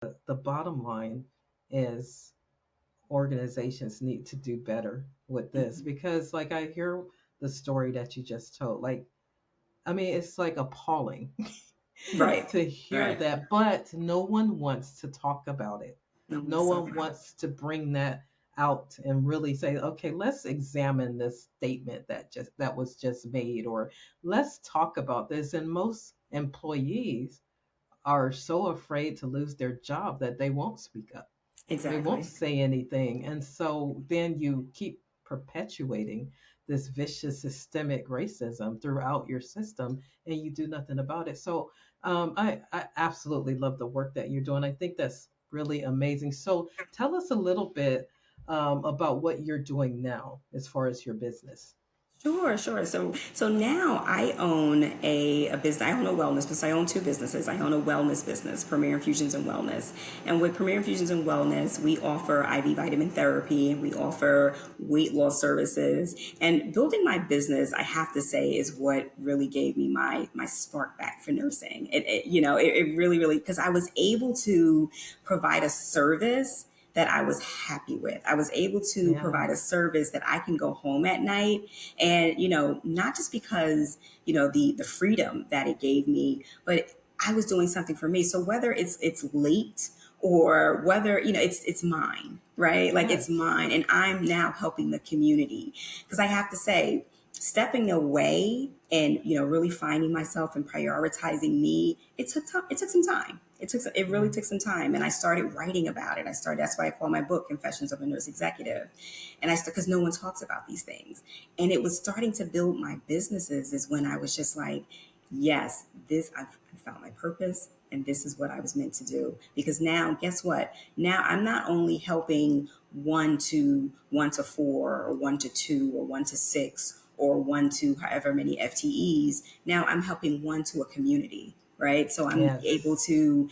The bottom line is organizations need to do better with this, Mhm. because like I hear the story that you just told. Like, I mean, it's like appalling Right. to hear Right. that, but no one wants to talk about it. No No one's talking one about wants to bring that out and really say, okay, let's examine this statement that was just made, or let's talk about this. And most employees are so afraid to lose their job that they won't speak up. it. They won't Exactly. say anything. And so then you keep perpetuating this vicious systemic racism throughout your system, and you do nothing about it. So I absolutely love the work that you're doing. I think that's really amazing. So tell us a little bit about what you're doing now as far as your business. Sure, sure. So now I own a business. I own a wellness business. I own two businesses. I own a wellness business, Premier Infusions and Wellness. And with Premier Infusions and Wellness, we offer IV vitamin therapy. We offer weight loss services. And building my business, I have to say, is what really gave me my spark back for nursing. It really, really, because I was able to provide a service that I was happy with. I was able to Yeah. provide a service that I can go home at night and, not just because, the freedom that it gave me, but I was doing something for me. So whether it's late or whether, it's mine, right? Like it's Yes. mine and I'm now helping the community. Because I have to say, stepping away and really finding myself and prioritizing me, it took some time. It Yeah. really took some time, and I started writing about it. That's why I call my book Confessions of a Nurse Executive. And I because no one talks about these things, and it was starting to build my businesses is when I was just like, yes, this I've found my purpose, and this is what I was meant to do. Because now, guess what? Now I'm not only helping one to four, or one to two, or one to six, or one to however many FTEs. Now I'm helping one to a community, right? So I'm able Yes. to,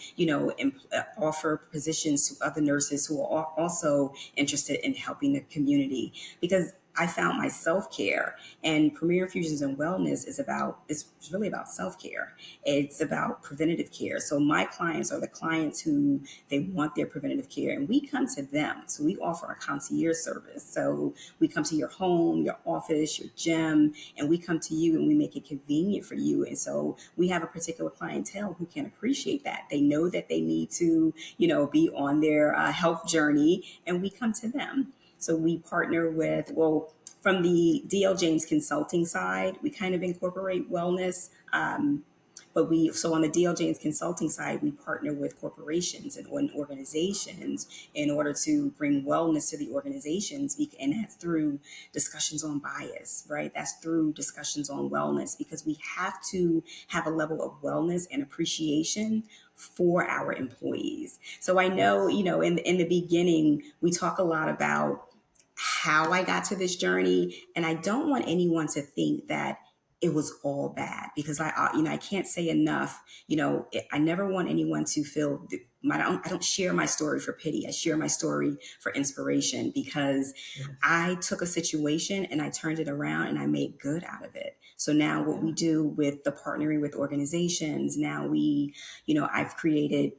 offer positions to other nurses who are also interested in helping the community because I found my self care, and Premier Infusions and Wellness is really about self care. It's about preventative care. So my clients are the clients who they want their preventative care, and we come to them. So we offer a concierge service. So we come to your home, your office, your gym, and we come to you and we make it convenient for you. And so we have a particular clientele who can appreciate that. They know that they need to, be on their health journey, and we come to them. So we partner with, well, from the DLJames Consulting side, we kind of incorporate wellness. So on the DLJames Consulting side, we partner with corporations and organizations in order to bring wellness to the organizations. And that's through discussions on bias, right? That's through discussions on wellness because we have to have a level of wellness and appreciation for our employees. So I know, Yes. in the beginning, we talk a lot about how I got to this journey. And I don't want anyone to think that it was all bad because I can't say enough. I never want anyone to feel. I don't share my story for pity. I share my story for inspiration because Yes. I took a situation and I turned it around and I made good out of it. So now what Yeah. we do with the partnering with organizations, now I've created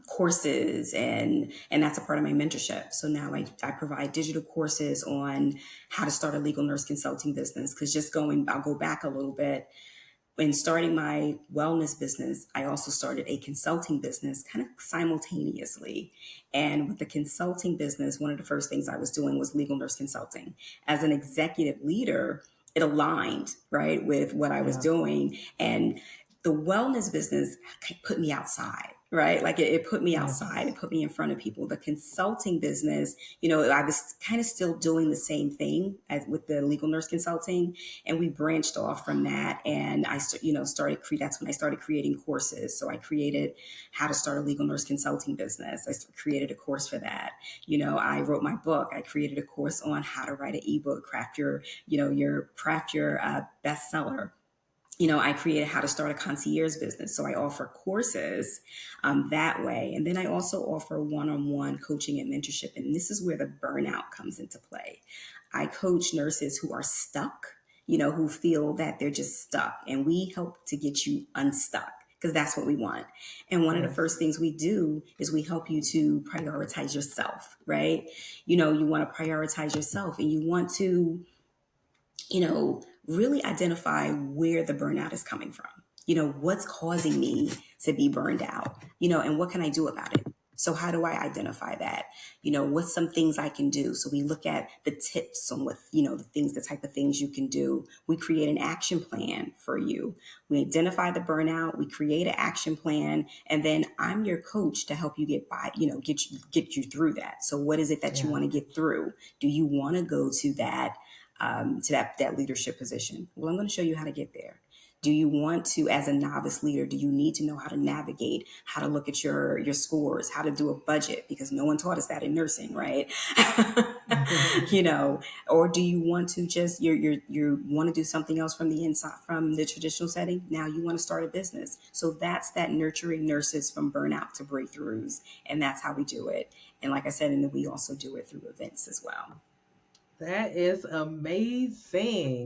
courses and that's a part of my mentorship. So now I provide digital courses on how to start a legal nurse consulting business. Because I'll go back a little bit. When starting my wellness business, I also started a consulting business kind of simultaneously. And with the consulting business, one of the first things I was doing was legal nurse consulting. As an executive leader, it aligned, right, with what I was Yeah. doing. And the wellness business put me outside, right? Like it put me outside, it Yes. put me in front of people. The consulting business, I was kind of still doing the same thing as with the legal nurse consulting, and we branched off from that. And that's when I started creating courses. So I created how to start a legal nurse consulting business. Created a course for that. I wrote my book. I created a course on how to write an ebook, craft your bestseller. I created how to start a concierge business. So I offer courses that way. And then I also offer one on one coaching and mentorship. And this is where the burnout comes into play. I coach nurses who are stuck, who feel that they're just stuck. And we help to get you unstuck. because that's what we want. And one of the Yes. first things we do is we help you to prioritize yourself, right? You want to prioritize yourself, and you want to, really identify where the burnout is coming from. What's causing me to be burned out, and what can I do about it? So how do I identify that? What's some things I can do? So we look at the tips on what, the type of things you can do. We create an action plan for you. We identify the burnout, we create an action plan, and then I'm your coach to help you get by, get you through that. So what is it that you Yeah. want to get through? Do you want to go to that leadership position? Well, I'm going to show you how to get there. Do you want to, as a novice leader, do you need to know how to navigate, how to look at your scores, how to do a budget? Because no one taught us that in nursing, right? you know, or do you want to just you want to do something else from the inside, from the traditional setting? Now you want to start a business. So that's that nurturing nurses from burnout to breakthroughs, and that's how we do it. And like I said, and then we also do it through events as well. That is amazing.